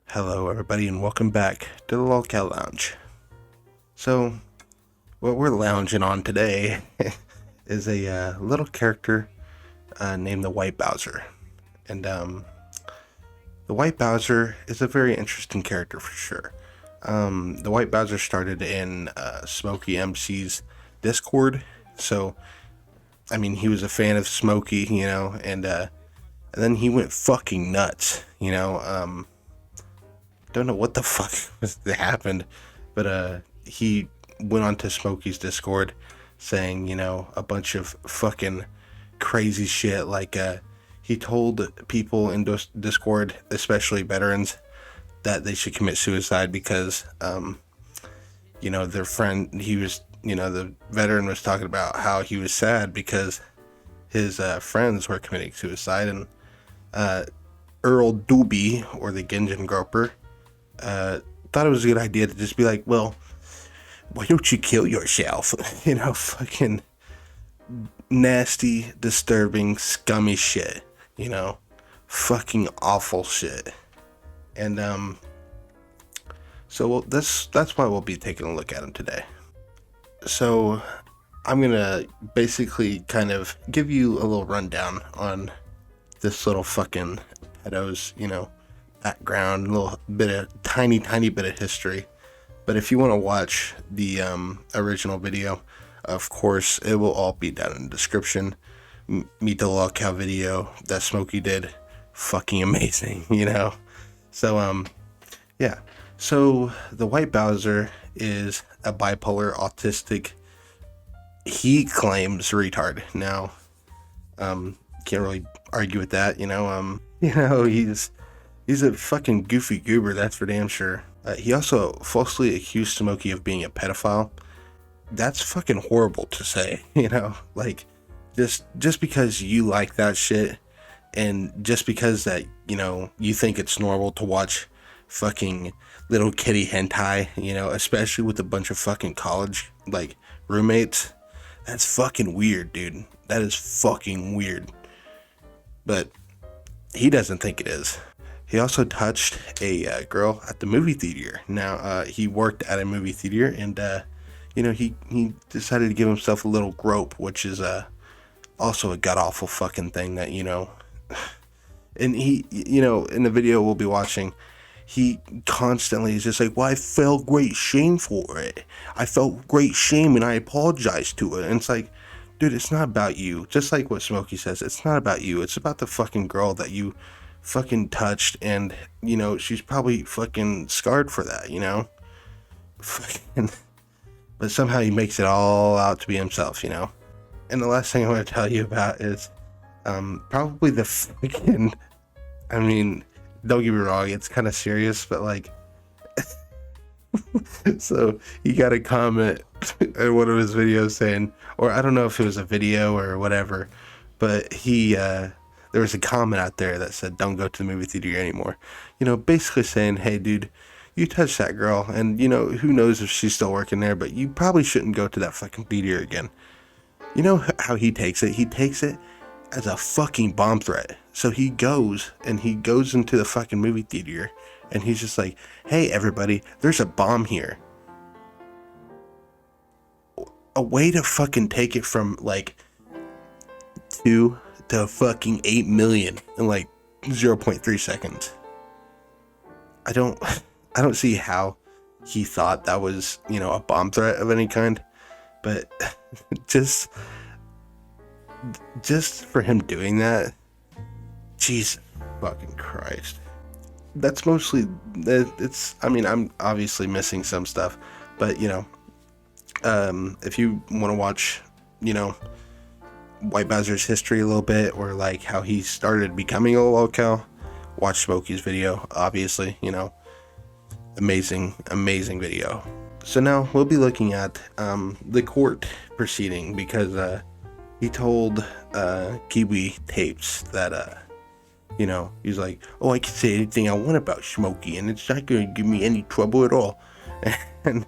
Hello, everybody, and welcome back to the Lolcow Lounge. So, what we're lounging on today is a little character named TheWhiteBowser. And TheWhiteBowser is a very interesting character for sure. TheWhiteBowser started in Smokey MC's Discord. So, I mean, he was a fan of Smokey, and then he went fucking nuts, don't know what the fuck happened, but he went onto Smokey's Discord saying, a bunch of fucking crazy shit. Like, he told people in Discord, especially veterans, that they should commit suicide because, their friend, the veteran was talking about how he was sad because his friends were committing suicide, and Earl Doobie, or the Ginjan Groper, thought it was a good idea to just be like, well, why don't you kill yourself? Fucking nasty, disturbing, scummy shit, fucking awful shit. And, that's why we'll be taking a look at him today. So, I'm gonna basically kind of give you a little rundown on this little fucking pedo's, background, a little bit of tiny bit of history. But if you want to watch the original video, of course, it will all be down in the description. Meet the lolcow video that Smokey did, fucking amazing, So yeah. So TheWhiteBowser is a bipolar autistic, he claims, retard. Now, can't really argue with that, he's a fucking goofy goober, that's for damn sure. He also falsely accused Smokey of being a pedophile. That's fucking horrible to say, like, just because you like that shit, and just because that, you think it's normal to watch fucking little kitty hentai, especially with a bunch of fucking college, like, roommates, that's fucking weird, dude. That is fucking weird. But he doesn't think it is. He also touched a girl at the movie theater. Now, he worked at a movie theater, and, he decided to give himself a little grope, which is also a god-awful fucking thing that, and he, in the video we'll be watching, he constantly is just like, well, I felt great shame for it. I felt great shame, and I apologized to it. And it's like, dude, it's not about you. Just like what Smokey says, it's not about you. It's about the fucking girl that you fucking touched, and she's probably fucking scarred for that, fucking. But somehow he makes it all out to be himself, And the last thing I want to tell you about is probably the fucking, I mean, don't get me wrong, it's kind of serious, but like, so he got a comment in one of his videos saying, or I don't know if it was a video or whatever, but there was a comment out there that said, don't go to the movie theater anymore. Basically saying, hey, dude, you touched that girl, and, who knows if she's still working there, but you probably shouldn't go to that fucking theater again. You know how he takes it? He takes it as a fucking bomb threat. So he goes into the fucking movie theater, and he's just like, hey, everybody, there's a bomb here. A way to fucking take it from, like, 2 to fucking 8 million in like 0.3 seconds. I don't see how he thought that was, a bomb threat of any kind, but just for him doing that, Jesus fucking Christ. That's mostly, I'm obviously missing some stuff, but if you want to watch, TheWhiteBowser's history a little bit, or like how he started becoming a lolcow, watch Smokey's video, obviously, amazing video. So now we'll be looking at the court proceeding, because he told Kiwi Tapes that he's like, oh, I can say anything I want about Smokey, and it's not gonna give me any trouble at all. And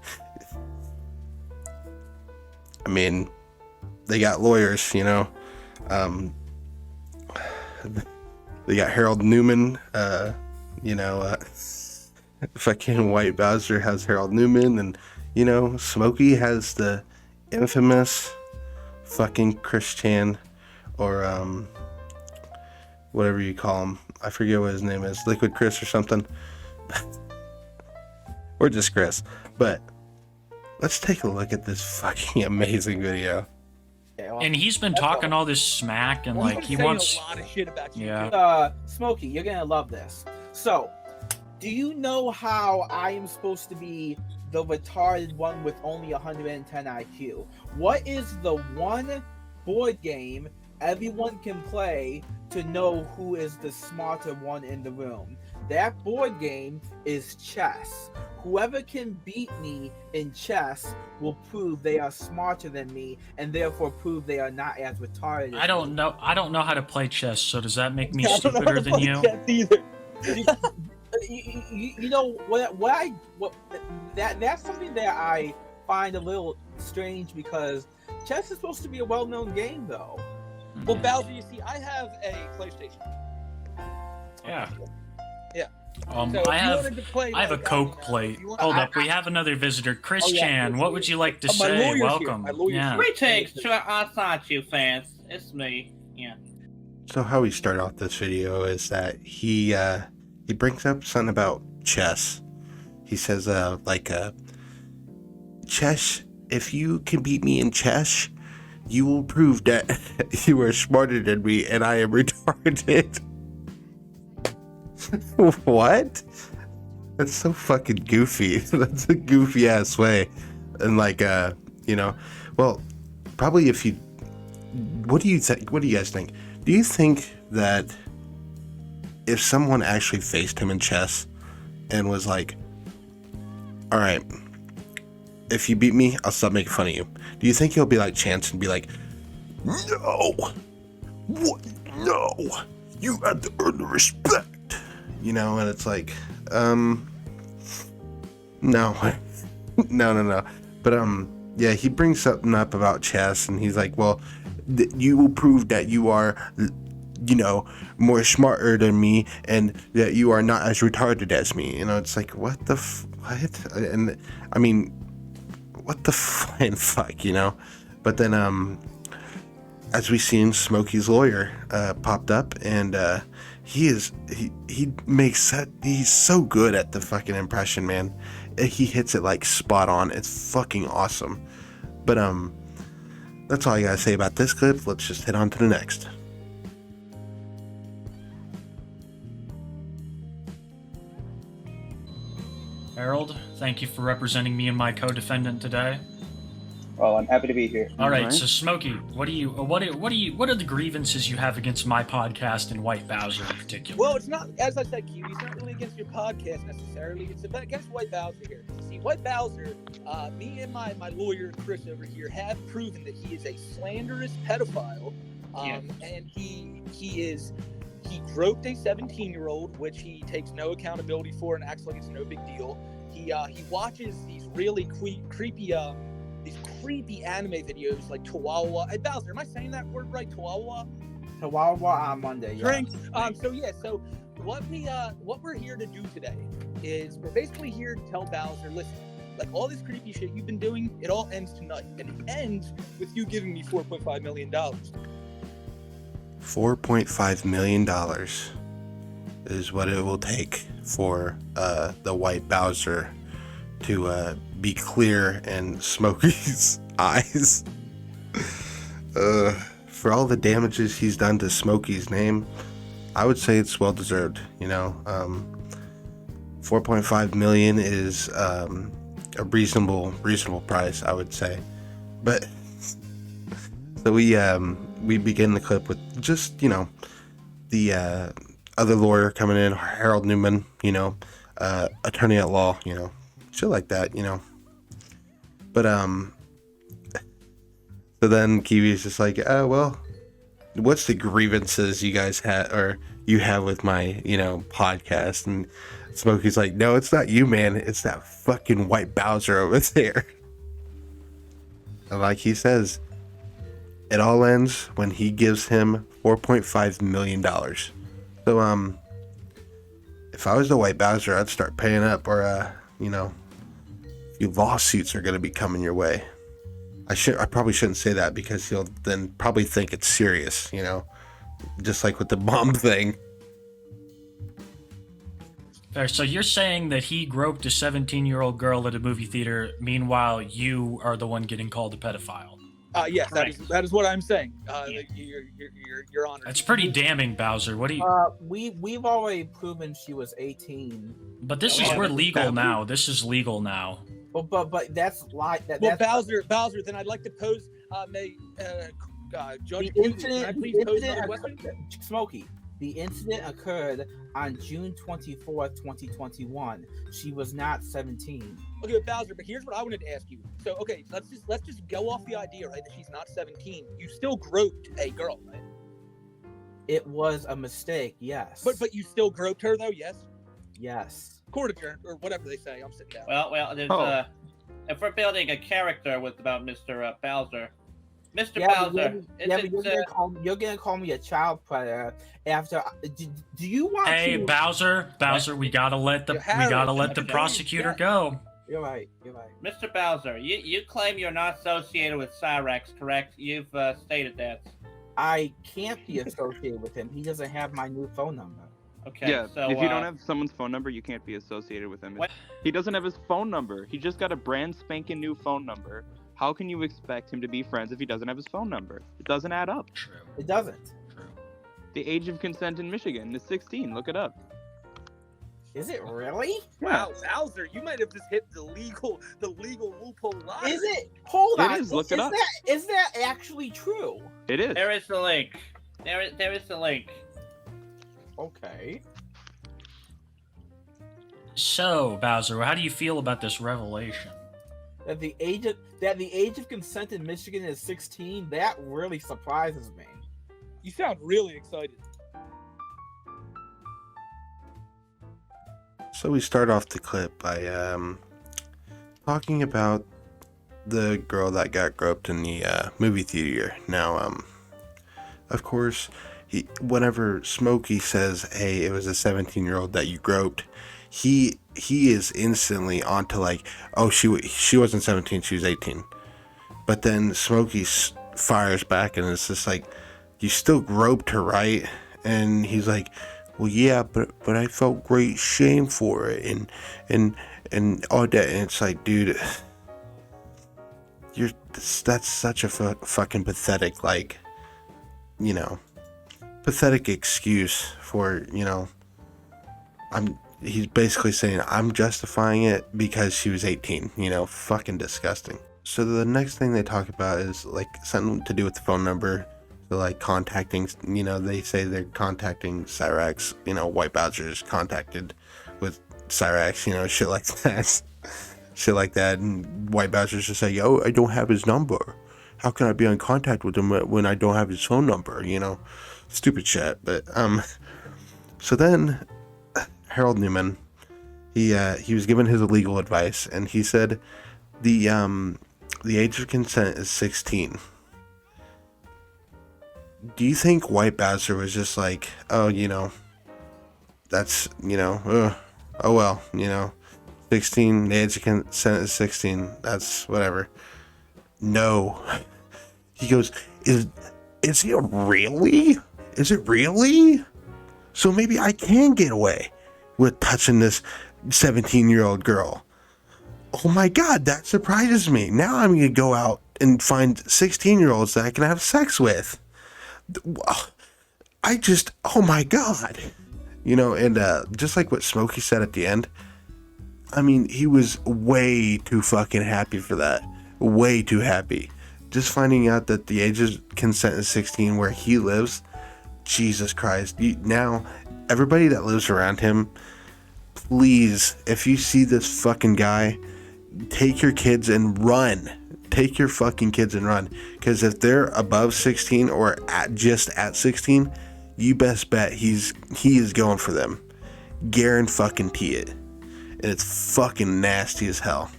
I mean, they got lawyers, they got Harold Newman, fucking White Bowser has Harold Newman, and Smokey has the infamous fucking Chris Chan, or whatever you call him. I forget what his name is, Liquid Chris or something, or just Chris. But let's take a look at this fucking amazing video. And he's been talking all this smack, and like he wants a lot of shit about you. Yeah. Smokey, you're gonna love this. So, do you know how I am supposed to be the retarded one with only 110 IQ? What is the one board game everyone can play to know who is the smarter one in the room? That board game is chess. Whoever can beat me in chess will prove they are smarter than me, and therefore prove they are not as retarded. I don't know how to play chess, so does that make me stupider than you? You know that's something that I find a little strange, because chess is supposed to be a well-known game, though. Well, Bowser, you see, I have a PlayStation. Yeah. Yeah. So I have a Coke plate. Hold up, we have another visitor, Chris Chan. What would you like to say? Welcome. Yeah. Greetings to our statue fans. It's me. Yeah. So how we start off this video is that he brings up something about chess. He says chess, if you can beat me in chess, you will prove that you are smarter than me and I am retarded. What? That's so fucking goofy. That's a goofy ass way. And well, probably if you, what do you guys think? Do you think that if someone actually faced him in chess and was like, all right, if you beat me, I'll stop making fun of you, do you think he'll be like Chance and be like, no, what? No, you have to earn the respect, and it's like, no. But yeah, he brings something up about chess, and he's like, well, you will prove that you are, more smarter than me, and that you are not as retarded as me. It's like, what? And I mean, what the flying fuck, But then, as we seen, Smokey's lawyer popped up, and he's so good at the fucking impression, man. He hits it like spot on. It's fucking awesome. But that's all I gotta say about this clip. Let's just head on to the next. Harold, thank you for representing me and my co-defendant today. Well, I'm happy to be here. All right, so Smokey, what are the grievances you have against my podcast and White Bowser in particular? Well, it's not, as I said, Q, it's not really against your podcast necessarily. It's against White Bowser here. See, White Bowser, me and my lawyer, Chris, over here, have proven that he is a slanderous pedophile. And he groped a 17-year-old, which he takes no accountability for and acts like it's no big deal. He watches these really creepy anime videos like Chihuahua. Hey, Bowser, am I saying that word right? Chihuahua on Monday. Yeah. So what we're here to do today is we're basically here to tell Bowser, listen, like all this creepy shit you've been doing, it all ends tonight, and it ends with you giving me $4.5 million. $4.5 million is what it will take for the White Bowser to be clear in Smokey's eyes. For all the damages he's done to Smokey's name, I would say it's well deserved. 4.5 million is a reasonable price, I would say. But so we begin the clip with just the other lawyer coming in, Harold Newman, attorney at law, shit like that, But so then Kiwi's just like, well, what's the grievances you guys had, or you have with my podcast? And Smokey's like, no, it's not you, man, it's that fucking White Bowser over there. And like he says, it all ends when he gives him $4.5 million. So if I was the White Bowser, I'd start paying up, or you know, your lawsuits are going to be coming your way. I probably shouldn't say that because he'll then probably think it's serious, you know, just like with the mom thing. Fair. So you're saying that he groped a 17-year-old girl at a movie theater, meanwhile you are the one getting called a pedophile. Yes, that is what I'm saying. Your Honor. That's pretty damning, Bowser. What do you? We've already proven she was 18. But this is we're legal now. This is legal now. But that's like that. Well, Bowser. Then I'd like to pose. Judge, can I please pose another question? Smokey. The incident occurred on June 24th, 2021. She was not 17. Okay, but Bowser, but here's what I wanted to ask you. So, okay, let's just go off the idea, right, that she's not 17. You still groped a girl, right? It was a mistake, yes. But you still groped her, though, yes? Yes. Court adjourned, or whatever they say. I'm sitting down. Well, there's if we're building a character with about Mr. Bowser. Mr. Bowser, you're gonna call me a child predator after. Do you want? Hey, Bowser, we gotta let the prosecutor go. You're right. Mr. Bowser, you claim you're not associated with Cyrax, correct? You've stated that. I can't be associated with him. He doesn't have my new phone number. Okay. Yeah. So, if you don't have someone's phone number, you can't be associated with him. What? He doesn't have his phone number. He just got a brand spanking new phone number. How can you expect him to be friends if he doesn't have his phone number? It doesn't add up. True. It doesn't. True. The age of consent in Michigan is 16. Look it up. Is it really? Wow, Bowser, you might have just hit the legal loophole line. Is it? Hold on. It is. Look it up. Is that actually true? It is. there is the link. There is the link. Okay. So, Bowser, how do you feel about this revelation? That the age of consent in Michigan is 16, that really surprises me. You sound really excited. So we start off the clip by talking about the girl that got groped in the movie theater. Now, of course, whenever Smokey says, "Hey, it was a 17-year-old that you groped," he is instantly onto like, "Oh, she wasn't 17, she was 18." But then Smokey fires back and it's just like, "You still groped her, right?" And he's like, "Well, yeah, but I felt great shame for it and all that." And it's like, dude, that's such a fucking pathetic, like, you know, pathetic excuse for, you know, he's basically saying I'm justifying it because she was 18, you know, fucking disgusting. So the next thing they talk about is like something to do with the phone number. So like contacting, you know, they say they're contacting Cyrax, you know, White Bowser's contacted with Cyrax, you know, shit like that. Shit like that. And White Bowser's just like, "Oh, I don't have his number. How can I be in contact with him when I don't have his phone number?" You know, stupid shit. But, so then Harold Newman, he was given his legal advice and he said the age of consent is 16. Do you think White Bowser was just like, "Oh, you know, that's, you know, oh well, you know, 16, the age of consent is 16, that's whatever"? No. He goes, is it really? Is it really? So maybe I can get away with touching this 17-year-old girl. Oh my God, that surprises me. Now I'm going to go out and find 16-year-olds that I can have sex with. Oh my God. You know, and just like what Smokey said at the end, I mean, he was way too fucking happy for that. Way too happy. Just finding out that the age of consent is 16 where he lives, Jesus Christ. Now, everybody that lives around him, please, if you see this fucking guy, take your kids and run. Take your fucking kids and run. Because if they're above 16 or just at 16, you best bet he is going for them. Guarantee it. And it's fucking nasty as hell.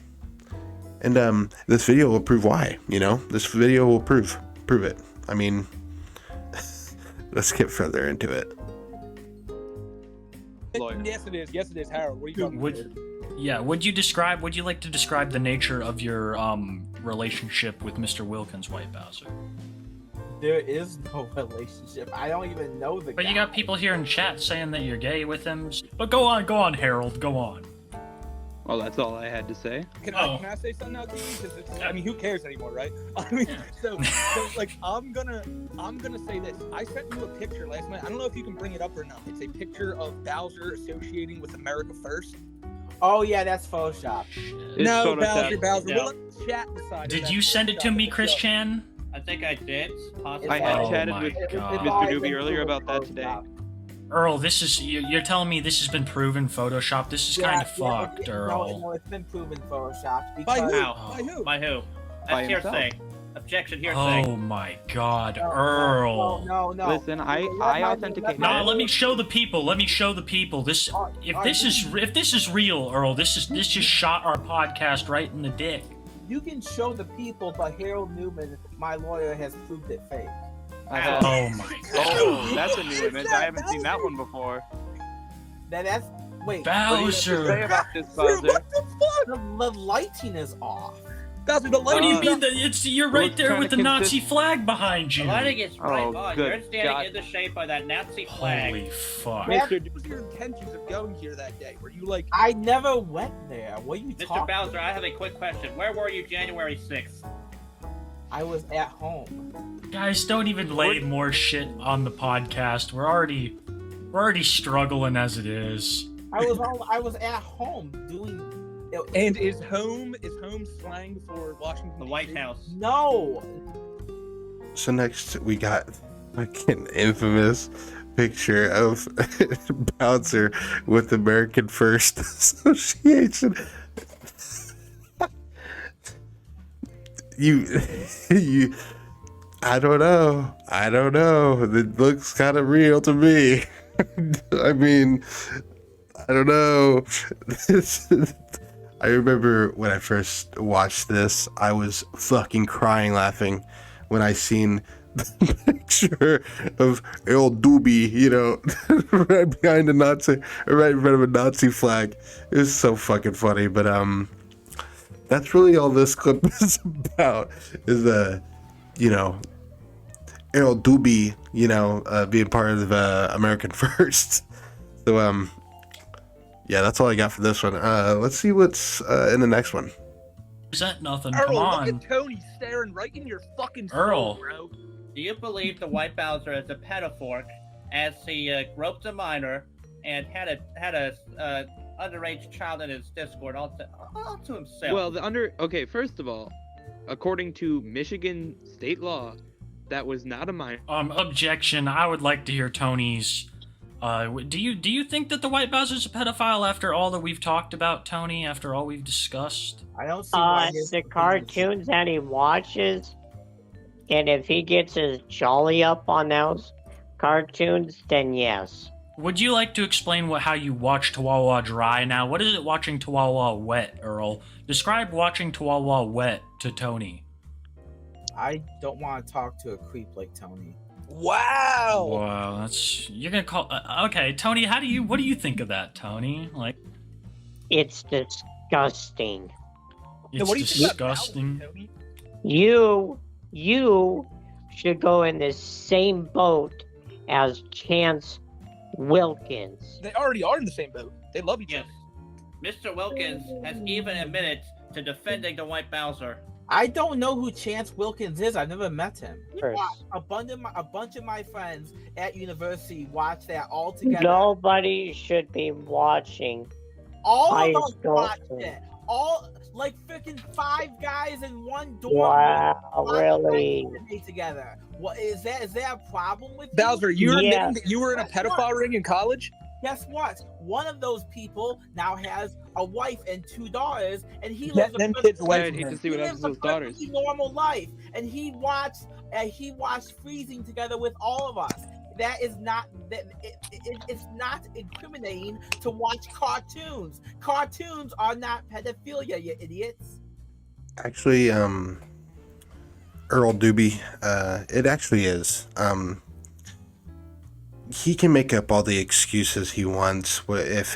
And this video will prove why, you know? This video will prove it. I mean, let's get further into it. lawyer. Yes, it is. Yes, it is. Harold, what are you talking about? Would you like to describe the nature of your relationship with Mr. Wilkins, White Bowser? There is no relationship. I don't even know the guy. But you got people here in chat saying that you're gay with him. But go on, Harold, go on. Well, that's all I had to say. Can I say something now, TV? Because I mean, who cares anymore, right? I mean, so like, I'm gonna say this. I sent you a picture last night. I don't know if you can bring it up or not. It's a picture of Bowser associating with America First. Oh yeah, that's Photoshop. No, Photoshopped. Bowser. No. We'll let chat decide. Did you send it to me, Chris Chan? I think I did. Possibly. I had Oh chatted my with God. Mr. Doobie earlier about that today. Earl, you're telling me this has been proven Photoshop? This is kind of fucked, Earl. No, it's been proven Photoshop. By who? Wow. By who? By who? By That's himself. hearsay. Objection, hearsay. Oh my God, Earl. No. Listen, I authenticated. No, let me show the people. This, if this is real, Earl, this just shot our podcast right in the dick. You can show the people, but Harold Newman, my lawyer, has proved it fake. Oh my God. Oh, that's a new image. I haven't seen that one before. That's wait. Bowser. What do you have to say about this, What Bowser? the fuck? The lighting is off. Bowser, the What do lighting. you mean? You're right looks there kinda with the Nazi flag behind The you. lighting is right Oh, on. good You're standing God. in the shape of that Nazi flag. Holy fuck. What was your intentions of going here that day? Were you like, I never went there. What are you Mr. talking? Bowser, I have a quick question. Where were you January 6th? I was at home. Guys, don't even lay more shit on the podcast. We're already struggling as it is. I was at home doing. and is home slang for Washington? The DC? White House. No. So next we got fucking infamous picture of Bowser with American First Association. you I don't know. It looks kind of real to me. I mean, I don't know. I remember when I first watched this, I was fucking crying laughing when I seen the picture of old Doobie, right behind a Nazi, or right in front of a Nazi flag. It was so fucking funny, but that's really all this clip is about, is Errol Doobie, being part of American First. So yeah, that's all I got for this one. Let's see what's in the next one. Is that nothing? Earl, Come on. look at Tony staring right in your fucking soul, Earl. bro. Do you believe the White Bowser is a pedophile, as he groped a minor and had a underage child in his Discord all to himself? Well, first of all, according to Michigan state law, that was not a minor. Objection. I would like to hear Tony's. Do you think that the White Bowser's a pedophile after all that we've talked about, Tony? After all we've discussed? I don't see why the cartoons that he watches, and if he gets his jolly up on those cartoons, then yes. Would you like to explain how you watch Chihuahua dry now? What is it watching Chihuahua wet, Earl? Describe watching Chihuahua wet to Tony. I don't want to talk to a creep like Tony. Wow. Wow, you're gonna call. Okay, Tony, what do you think of that, Tony? Like, It's disgusting. it's What do you think about disgusting. Bowser, Tony? You should go in the same boat as Chance Wilkins. They already are in the same boat. They love each Yes. other. Mr. Wilkins has even admitted to defending the White Bowser. I don't know who Chance Wilkins is. I've never met him. First. A bunch of my friends at university watch that all together. Nobody should be watching. All I of us don't watched think- it. All like freaking 5 guys in one dorm. Wow, watched really? anime together. What is that? Is there a problem with you? Bowser, you're Yeah. admitting that you were in a pedophile ring in college? Guess what? One of those people now has a wife and 2 daughters, and he Get lives a them perfectly- kids away I'd from hate him. to see what he happens lives to a those daughters. perfectly normal life, and he watched Freezing together with all of us. That is not it's not incriminating to watch cartoons. Cartoons are not pedophilia, you idiots. Actually, Earl Doobie, it actually is. he can make up all the excuses he wants if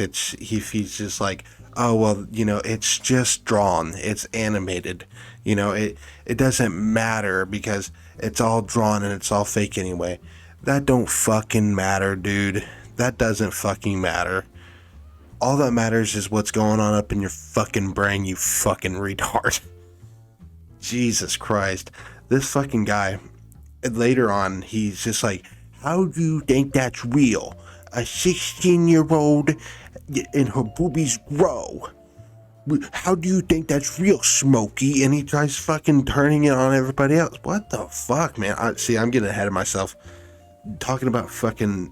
he's just like, oh well, it's just drawn, it's animated, it doesn't matter because it's all drawn and it's all fake anyway. That don't fucking matter, dude. That doesn't fucking matter. All that matters is what's going on up in your fucking brain, you fucking retard. Jesus Christ. This fucking guy, later on, he's just like, how do you think that's real? A 16-year-old and her boobies grow. How do you think that's real, Smokey? And he tries fucking turning it on everybody else. What the fuck, man? I'm getting ahead of myself. Talking about fucking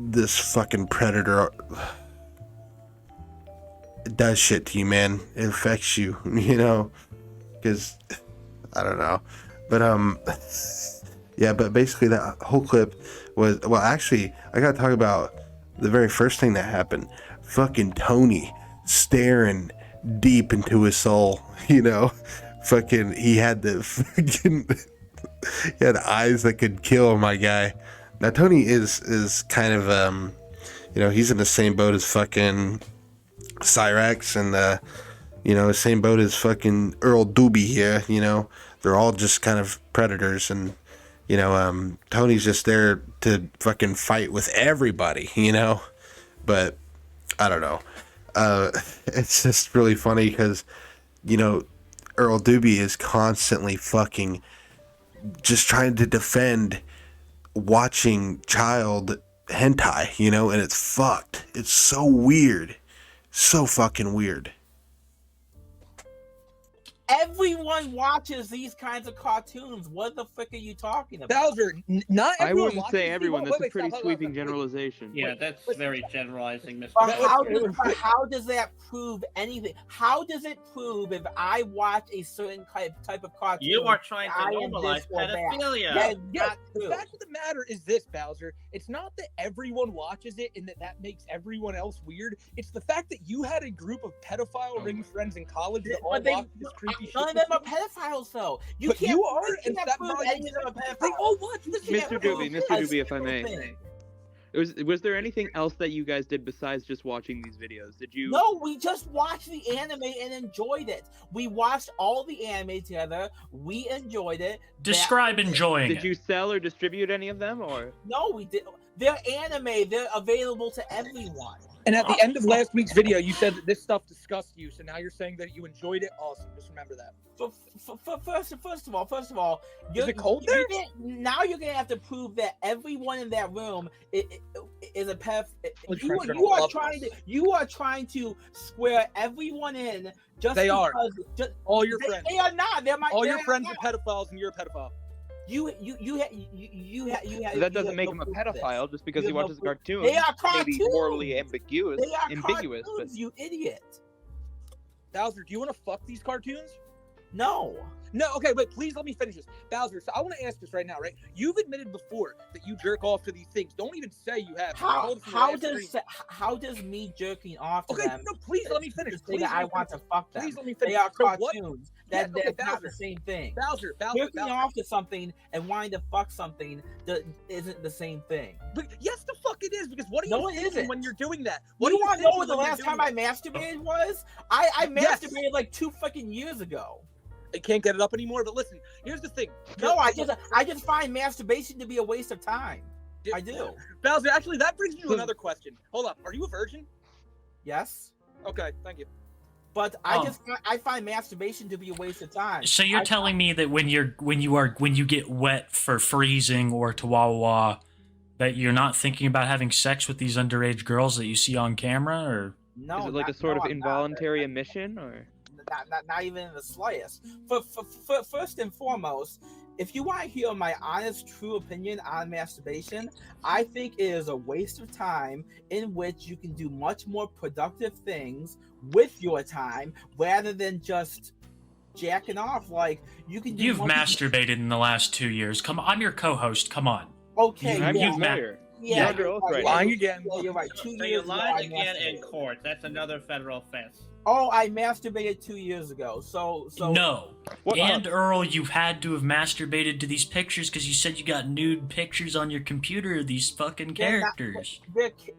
this fucking predator. It does shit to you, man. It affects you, because I don't know. But yeah, but basically that whole clip was, well, actually, I gotta talk about the very first thing that happened. Fucking Tony staring deep into his soul, fucking, he had the fucking, he had eyes that could kill, my guy. Now Tony is kind of he's in the same boat as fucking Cyrax and same boat as fucking Earl Doobie here. They're all just kind of predators, and Tony's just there to fucking fight with everybody, but I don't know. It's just really funny because Earl Doobie is constantly fucking just trying to defend watching child hentai, and it's fucked. It's so weird. So fucking weird. Everyone watches these kinds of cartoons. What the frick are you talking about? Bowser, not everyone I wouldn't watches say these. everyone. That's a pretty Stop. sweeping generalization. Yeah, that's very generalizing, Mr. But Bowser. how does that prove anything? How does it prove if I watch a certain type of cartoon? You are trying to I am normalize this or that? pedophilia. That's Yeah, not the true. fact of the matter is this, Bowser. It's not that everyone watches it and that makes everyone else weird. It's the fact that you had a group of pedophile ring friends in college that all watched this creepy shit. None of them are pedophiles, though. But you are, and can't that prove volume any of them are They pedophiles. all watch this shit. Mr. Doobie, if I may. Thing. Was there anything else that you guys did besides just watching these videos? Did you? No, we just watched the anime and enjoyed it. We watched all the anime together. We enjoyed it. Describe enjoying Did it. you sell or distribute any of them, or? No, we did. They're anime. They're available to everyone. And at the end of last week's video, you said that this stuff disgusts you. So now you're saying that you enjoyed it. Awesome. Just remember that. First of all, Is it cold there? Now you're gonna have to prove that everyone in that room is a pedophile. You are trying to square everyone in just They are. because All your friends. They are not. All your friends are pedophiles, and you're a pedophile. You That doesn't make him a pedophile just because he watches a cartoon. They are Maybe cartoons. morally ambiguous, They are but cartoons, you idiot. Bowser, do you want to fuck these cartoons? No. No, okay, but please let me finish this. Bowser, so I want to ask this right now, right? You've admitted before that you jerk off to these things. Don't even say you have. How does me jerking off to Okay, them? no, please let me finish. Say Please that let I me want finish. to fuck them. Please let me finish. They are So what- cartoons. Yeah, That's okay, not Bowser. the same thing. Bowser, Jerking off to something and wanting to fuck something isn't the same thing. But yes, the fuck it is, because what are No, you it thinking isn't. when you're doing that? What What do are you want to thinking know when the when you're last time doing I masturbated was? I Yes. masturbated like 2 fucking years ago. I can't get it up anymore, but listen, here's the thing. No, I just find masturbation to be a waste of time. I do. Bowser, actually, that brings me to another question. Hold up, are you a virgin? Yes. Okay, thank you. But I find masturbation to be a waste of time. So you're telling me that when you get wet for freezing or Chihuahua, that you're not thinking about having sex with these underage girls that you see on camera, or No, is it like a sort of involuntary emission, or? Not even in the slightest. First and foremost, if you want to hear my honest, true opinion on masturbation, I think it is a waste of time in which you can do much more productive things with your time rather than just jacking off. Like you can. You've masturbated in the last 2 years. Come on, I'm your co-host. Come on. Okay. I'm yeah. his lawyer. Yeah, You're under oath right now. Lying again. Yeah, you're right. So you lied again in court. That's another federal offense. Oh, I masturbated 2 years ago. So No. What- And Earl, you had to have masturbated to these pictures because you said you got nude pictures on your computer of these fucking They're not- characters.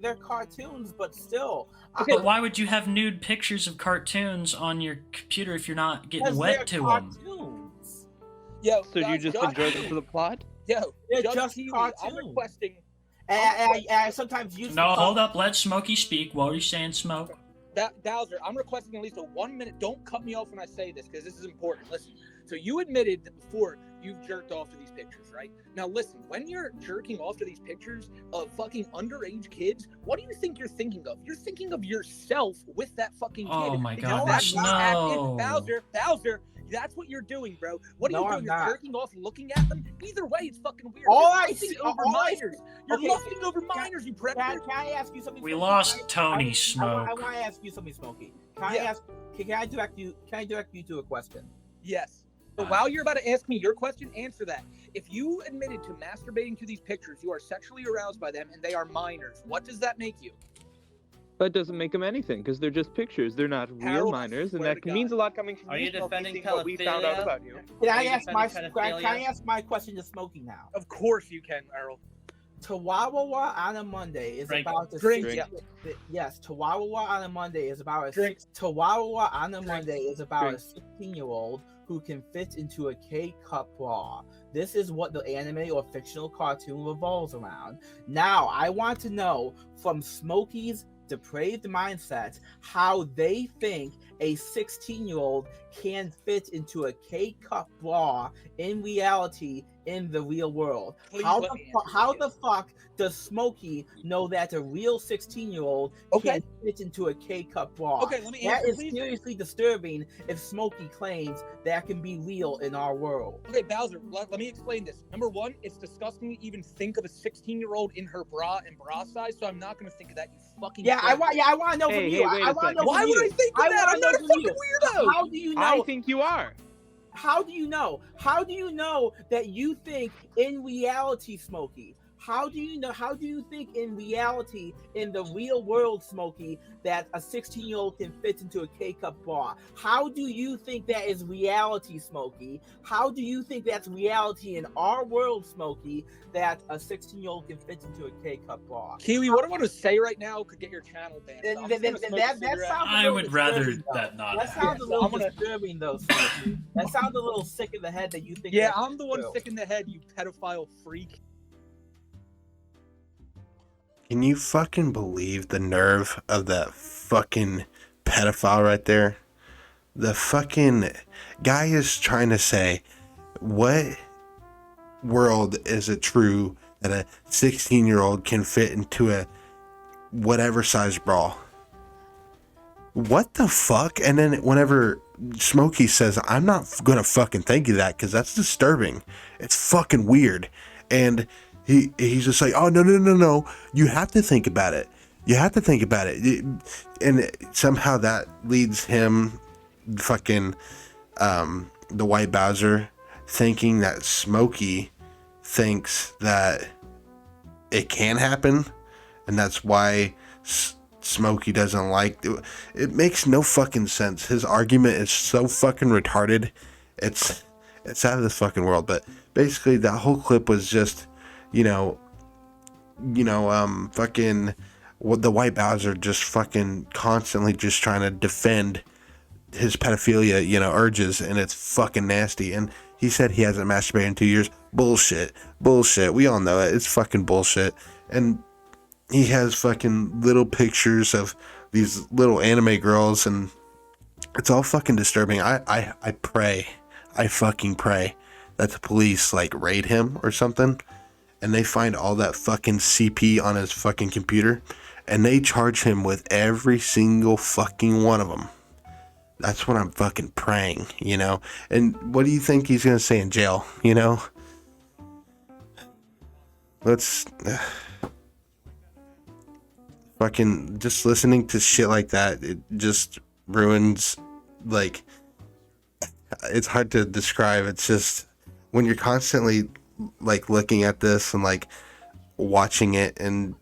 they're cartoons, but still. But why would you have nude pictures of cartoons on your computer if you're not getting Because wet they're to them? cartoons. Yo, So you guys, just Judge enjoy them Kiwi- for the plot? Yo, They're Judge just Kiwi, cartoons. I'm requesting. And I sometimes use. No, hold up. Let Smokey speak. What were you saying, Smoke? Bowser, I'm requesting at least a 1 minute. Don't cut me off when I say this because this is important. Listen. So you admitted that before you've jerked off to these pictures, right? Now listen, when you're jerking off to these pictures of fucking underage kids, what do you think you're thinking of? You're thinking of yourself with that fucking kid. Oh my because God, that's no. what's happening. Bowser, that's what you're doing, bro. What are No, you I'm doing? You're not. jerking off looking at them? Either way, it's fucking weird. All You're I lusting see- over all I- minors. You're Okay, lusting over minors, you predator. Can I ask you something? We Smokey? lost Tony I Smoke. want to ask you something, Smokey. Can Yeah. I ask? Can I direct you? Can I direct you to a question? Yes. But while you're about to ask me your question, answer that. If you admitted to masturbating to these pictures, you are sexually aroused by them and they are minors. What does that make you? That doesn't make them anything because they're just pictures. They're not real Harold, I minors, and swear that to means a God. lot coming from Are you Smokey, defending seeing what we found out pedophilia? about you. Can Are I you ask my? defending Can I pedophilia? ask my question to Smokey now? Of course you can, Earl. Chihuahua on a Monday is Drink. about a Drink, six- Yes, Chihuahua on a Monday is about a Drink. Chihuahua on a Drink. Monday is about Drink. a 16-year-old who can fit into a K-cup bra. This is what the anime or fictional cartoon revolves around. Now, I want to know from Smokey's depraved mindset how they think a 16-year-old can fit into a K-cup bra in reality in the real world. Please How let the me fu- answer how you. the fuck does Smokey know that a real 16-year-old Okay. can fit into a K-cup bra? Okay, let me That answer, is please. seriously disturbing if Smokey claims that can be real in our world. Okay, Bowser, let me explain this. Number one, it's disgusting to even think of a 16-year-old in her bra and bra size, so I'm not going to think of that, you fucking I pervert. want to know Hey, from hey, you. wait I a want to know second. Why from would you. I think of I that? wanna I'm not know a from fucking you. weirdo. How do you know? I think you are. How do you know? How do you know that you think in reality, Smokey? How do you know? How do you think in reality, in the real world, Smokey, that a 16-year-old can fit into a K-cup bra? How do you think that is reality, Smokey? How do you think that's reality in our world, Smokey, that a 16-year-old can fit into a K-cup bra? Kiwi, what I want to say right now could get your channel banned. So I'm just gonna smoke a That cigarette. sounds a I little would rather disturbing, though. that not That happen. sounds a So little I'm gonna- disturbing, though, Smokey. That sounds a little sick in the head that you think. Yeah, that's I'm the one true. sick in the head, you pedophile freak. Can you fucking believe the nerve of that fucking pedophile right there? The fucking guy is trying to say, what world is it true that a 16-year-old can fit into a whatever size bra? What the fuck? And then whenever Smokey says, I'm not gonna fucking think of that because that's disturbing. It's fucking weird. And he's just like, oh, no. You have to think about it. You have to think about it. And somehow that leads him, fucking, the White Bowser, thinking that Smokey thinks that it can happen. And that's why Smokey doesn't like it. It makes no fucking sense. His argument is so fucking retarded. It's out of this fucking world. But basically, that whole clip was just, fucking what the White Bowser just fucking constantly just trying to defend his pedophilia, urges, and it's fucking nasty. And he said he hasn't masturbated in 2 years. Bullshit. We all know it. It's fucking bullshit. And he has fucking little pictures of these little anime girls, and it's all fucking disturbing. I fucking pray that the police raid him or something, and they find all that fucking CP on his fucking computer, and they charge him with every single fucking one of them. That's what I'm fucking praying, And what do you think he's gonna say in jail, Let's... fucking just listening to shit like that, it just ruins, it's hard to describe. It's just when you're constantly looking at this and watching it and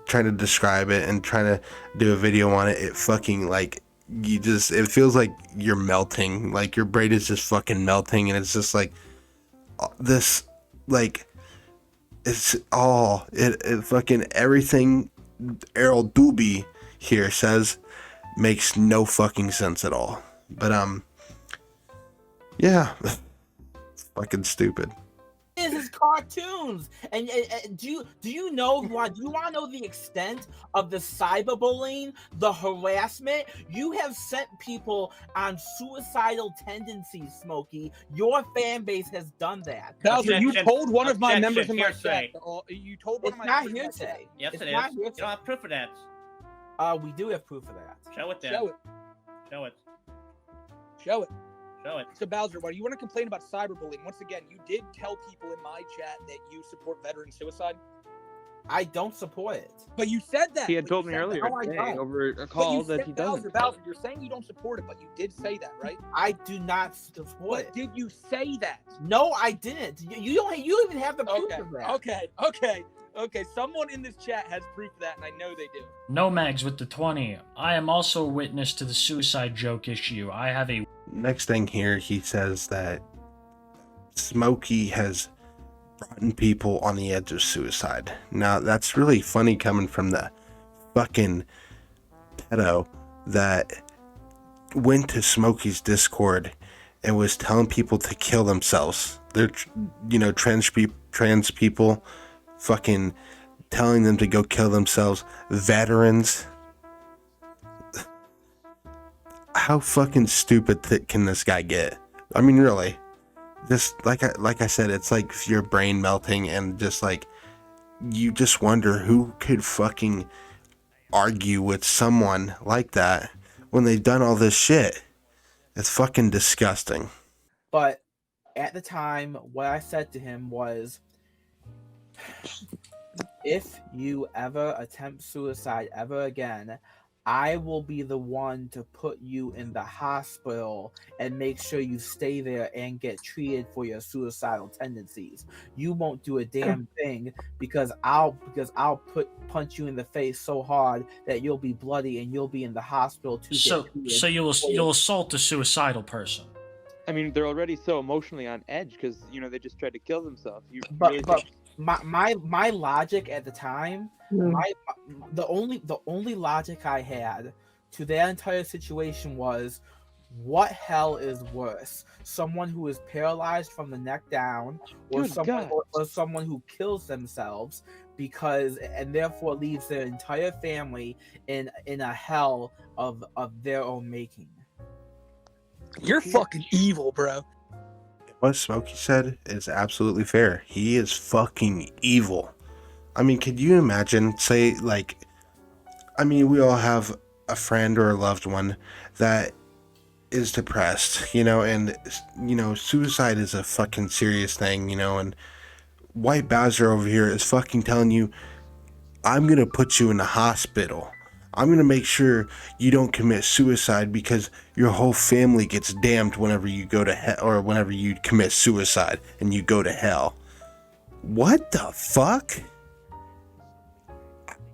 trying to describe it and trying to do a video on it, it fucking it feels like you're melting, like your brain is just fucking melting, and it's just like this, like it's all it fucking everything Errol Doobie here says makes no fucking sense at all. But yeah, fucking stupid. This is cartoons, and do you know what? Do you want to know the extent of the cyberbullying, the harassment? You have sent people on suicidal tendencies, Smokey. Your fan base has done that. Bowser, you told one of my members in my Hearsay. chat. You told one It's of my not members in my chat. hearsay. Yes, It's it is. not You hearsay. don't have proof of that. We do have proof of that. Show it then. Show it. Show it. Show it. Show it. So Bowser, why do you want to complain about cyberbullying? Once again, you did tell people in my chat that you support veteran suicide. I don't support it. But you said that. He had But told you me said earlier that. No, I today don't. over a But call you that said, he doesn't. Bowser, you're saying you don't support it, but you did say that, right? I do not support But it. did you say that? No, I didn't. You don't. You even have the proof of that. Okay. Someone in this chat has proof of that, and I know they do. No Mags with the 20. I am also a witness to the suicide joke issue. I have a Next thing here, he says that Smokey has brought people on the edge of suicide. Now, that's really funny coming from the fucking pedo that went to Smokey's Discord and was telling people to kill themselves. They're, trans people, fucking telling them to go kill themselves. Veterans. How fucking stupid can this guy get? I mean, really, just like I said, it's like your brain melting, and just like you just wonder who could fucking argue with someone like that when they've done all this shit. It's fucking disgusting. But at the time, what I said to him was, if you ever attempt suicide ever again, I will be the one to put you in the hospital and make sure you stay there and get treated for your suicidal tendencies. You won't do a damn thing because I'll punch you in the face so hard that you'll be bloody and you'll be in the hospital to so get treated. so you'll assault a suicidal person. I mean, they're already so emotionally on edge because they just tried to kill themselves. But my logic at the time, the only logic I had to that entire situation was, what hell is worse? Someone who is paralyzed from the neck down, or someone who kills themselves and therefore leaves their entire family in a hell of their own making. You're fucking evil, bro. What Smokey said is absolutely fair. He is fucking evil. I mean, could you imagine, we all have a friend or a loved one that is depressed, and, suicide is a fucking serious thing, and TheWhiteBowser over here is fucking telling you, I'm gonna put you in the hospital. I'm gonna make sure you don't commit suicide because your whole family gets damned whenever you go to hell, or whenever you commit suicide and you go to hell. What the fuck?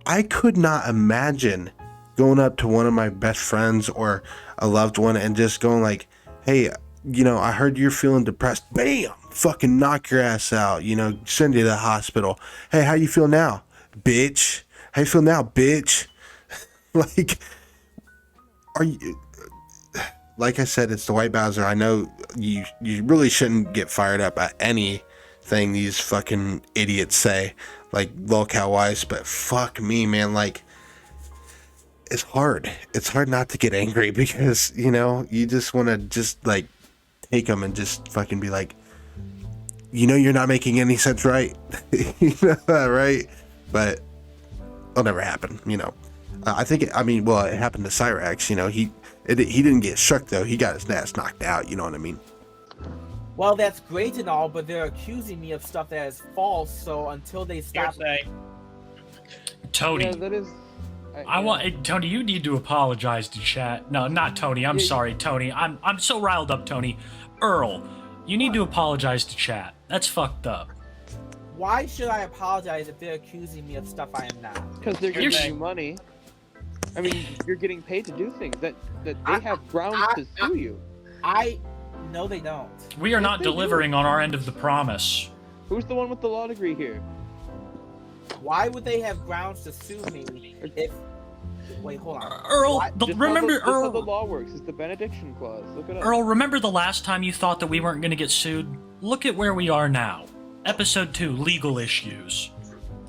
I could not imagine going up to one of my best friends or a loved one and just going like, hey, I heard you're feeling depressed. Bam! Fucking knock your ass out, send you to the hospital. Hey, how you feel now, bitch? How you feel now, bitch? Like, are you? Like I said, it's TheWhiteBowser. I know you really shouldn't get fired up at anything these fucking idiots say, like lolcows. But fuck me, man. Like, it's hard. It's hard not to get angry because you just want to just like take them and just fucking be like, you're not making any sense, right? You know that, right? But it'll never happen, I think, it happened to Cyrax, he didn't get struck, though. He got his ass knocked out, you know what I mean? Well, that's great and all, but they're accusing me of stuff that is false, so until they stop... Hearsay. Tony. Yeah, that is... Tony, you need to apologize to chat. No, not Tony. I'm sorry, Tony. I'm so riled up, Tony. Earl, you need to apologize to chat. That's fucked up. Why should I apologize if they're accusing me of stuff I am not? Because they're giving you money. I mean, you're getting paid to do things that they have grounds to sue you. No, they don't. We are not they delivering on our end of the promise. Who's the one with the law degree here? Why would they have grounds to sue me if? Wait, hold on. Earl, Just how the Earl, law works. It's the benediction clause. Look it up. Earl, remember the last time you thought that we weren't going to get sued? Look at where we are now. Episode 2, legal issues.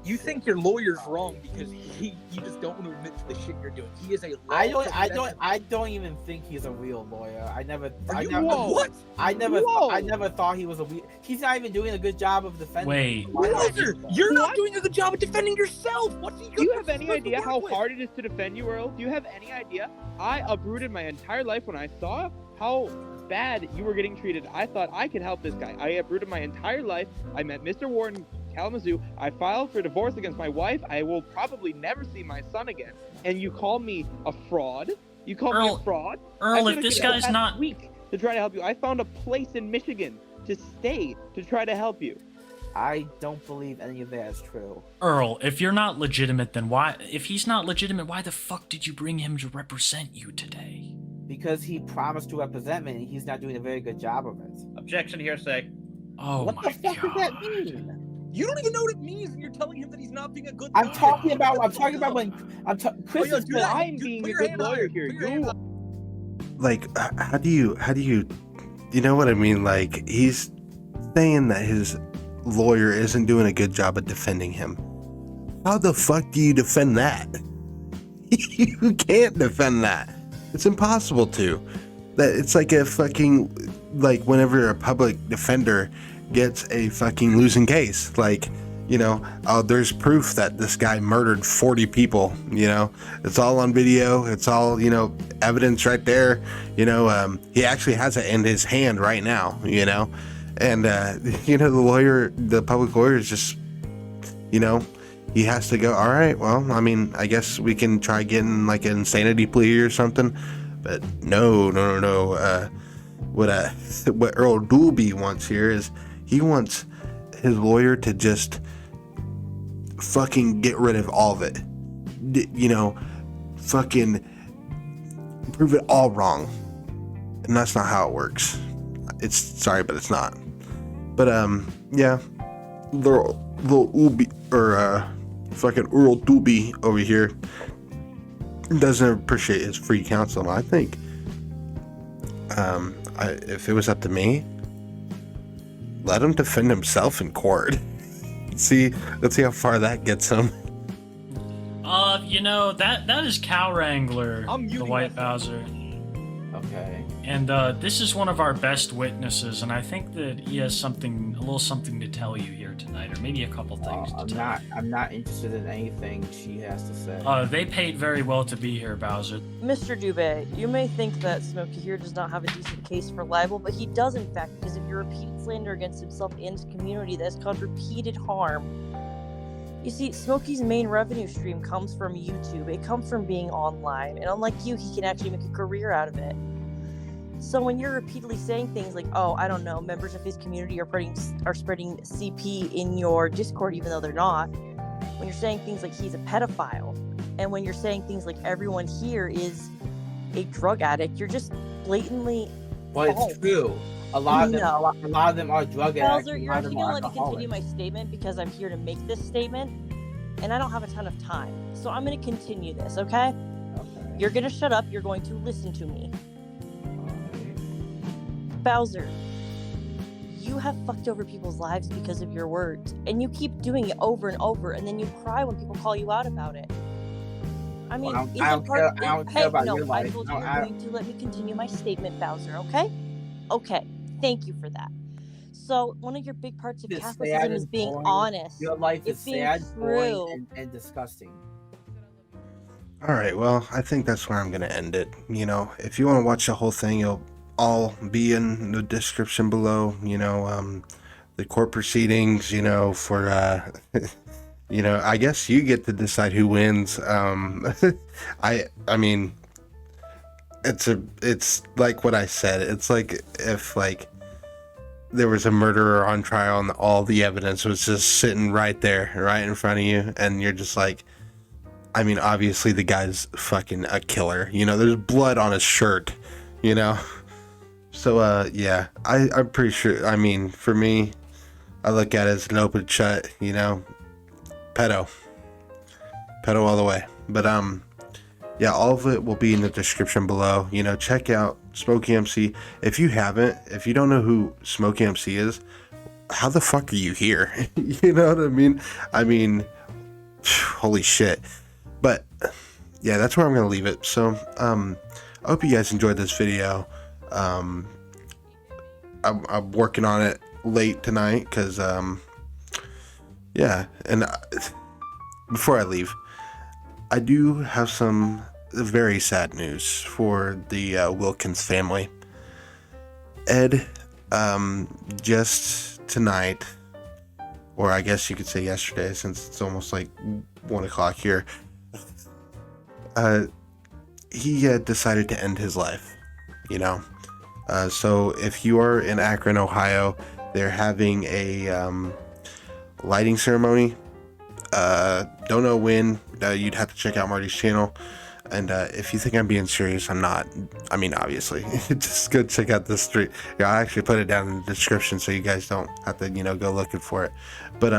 You think your lawyer's wrong because you just don't want to admit to the shit you're doing. He is a I don't even think he's a real lawyer. I never what? I never thought he was he's not even doing a good job of defending. Wait. Bowser, you're not doing a good job of defending yourself. Do you have any idea how hard it is to defend you, Earl? Do you have any idea? I uprooted my entire life when I saw how bad you were getting treated. I thought I could help this guy. I uprooted my entire life. I met Mr. Warren Kalamazoo. I filed for divorce against my wife. I will probably never see my son again. And you call me a fraud? You call me a fraud? Earl, if this guy's not... week to try to help you. I found a place in Michigan to stay to try to help you. I don't believe any of that is true. Earl, if you're not legitimate, then why... If he's not legitimate, why the fuck did you bring him to represent you today? Because he promised to represent me, and he's not doing a very good job of it. Objection hearsay. Oh what my the fuck God. does that mean? You don't even know what it means, and you're telling him that he's not being a good I'm lawyer. talking about when Chris is I'm being a good lawyer here. You Like, how do you know what I mean? Like, he's saying that his lawyer isn't doing a good job of defending him. How the fuck do you defend that? You can't defend that. It's impossible to. That it's like a fucking, like whenever a public defender gets a fucking losing case, like, you know, oh, there's proof that this guy murdered 40 people, you know, it's all on video, it's all, you know, evidence right there, you know, he actually has it in his hand right now, you know, and, you know, the public lawyer is just, you know, he has to go, all right, well, I mean, I guess we can try getting like an insanity plea or something, but no. What Earl Doolby wants here is he wants his lawyer to just fucking get rid of all of it. You know, fucking prove it all wrong. And that's not how it works. It's sorry, but it's not. But yeah, little Ubi or fucking Earl Doolby over here doesn't appreciate his free counsel. I think if it was up to me, let him defend himself in court. Let's see how far that gets him. You know, that is Cow Wrangler, I'm the muting White myself. Bowser. Okay. And this is one of our best witnesses, and I think that he has a little something to tell you here tonight, or maybe a couple things to tell you. I'm not interested in anything she has to say. They paid very well to be here, Bowser. Mr. Dubé, you may think that Smokey here does not have a decent case for libel, but he does in fact, because of your repeated slander against himself and his community that has caused repeated harm. You see, Smokey's main revenue stream comes from YouTube. It comes from being online, and unlike you, he can actually make a career out of it. So when you're repeatedly saying things like, oh, I don't know, members of his community are spreading CP in your Discord even though they're not, when you're saying things like he's a pedophile, and when you're saying things like everyone here is a drug addict, you're just blatantly But false. it's true. A lot of them are drug addicts. Bowser, you're actually gonna let me continue my statement because I'm here to make this statement, and I don't have a ton of time. So I'm gonna continue this, okay? Okay. You're gonna shut up, you're going to listen to me. Bowser, you have fucked over people's lives because of your words, and you keep doing it over and over, and then you cry when people call you out about it. I mean, Well, I don't care about your life. I told No, you you're going to let me continue my statement, Bowser, okay? Okay, thank you for that. So, one of your big parts of It's Catholicism sad is and being boring. honest. Your life It's is being sad, true. boring, and disgusting. All right, well, I think that's where I'm gonna end it. You know, if you want to watch the whole thing, it'll all be in the description below. You know, the court proceedings. You know, for you know, I guess you get to decide who wins. I mean, it's like what I said. It's like if like there was a murderer on trial and all the evidence was just sitting right there, right in front of you, and you're just like, I mean, obviously the guy's fucking a killer. You know, there's blood on his shirt, you know? So, yeah, I'm pretty sure, I mean, for me, I look at it as an open shut, you know? Pedo all the way. But, yeah, all of it will be in the description below. You know, check out Smokey MC. If you don't know who Smokey MC is, how the fuck are you here? You know what I mean? I mean, holy shit. But yeah, that's where I'm gonna leave it. So I hope you guys enjoyed this video. I'm working on it late tonight because yeah. And before I leave, I do have some very sad news for the Wilkins family. Ed, just tonight, or I guess you could say yesterday, since it's almost like 1 o'clock here, he decided to end his life, you know. So if you are in Akron, Ohio, they're having a lighting ceremony. Don't know when. You'd have to check out Marty's channel. And if you think I'm being serious, I'm not. I mean, obviously, just go check out the street. Yeah, I actually put it down in the description so you guys don't have to, go looking for it. But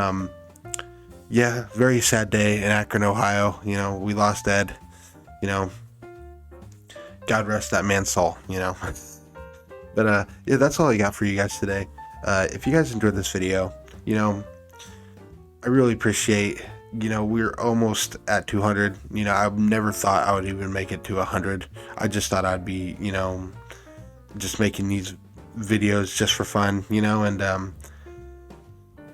yeah, very sad day in Akron, Ohio. You know, we lost Ed. You know, God rest that man's soul. You know. But yeah, that's all I got for you guys today. If you guys enjoyed this video, I really appreciate. We're almost at 200. I never thought I would even make it to 100. I just thought I'd be, just making these videos just for fun, and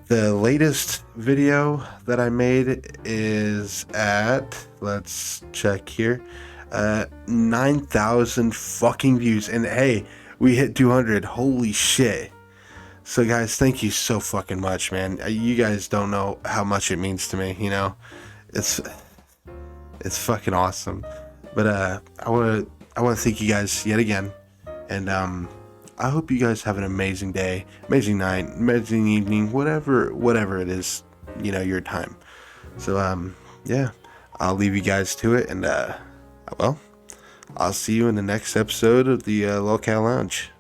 the latest video that I made is at, let's check here, 9,000 fucking views, and hey, we hit 200. Holy shit. So guys, thank you so fucking much, man. You guys don't know how much it means to me, It's fucking awesome. But I want to thank you guys yet again. And I hope you guys have an amazing day, amazing night, amazing evening, whatever it is, your time. So yeah, I'll leave you guys to it, and well, I'll see you in the next episode of the Lolcow Lounge.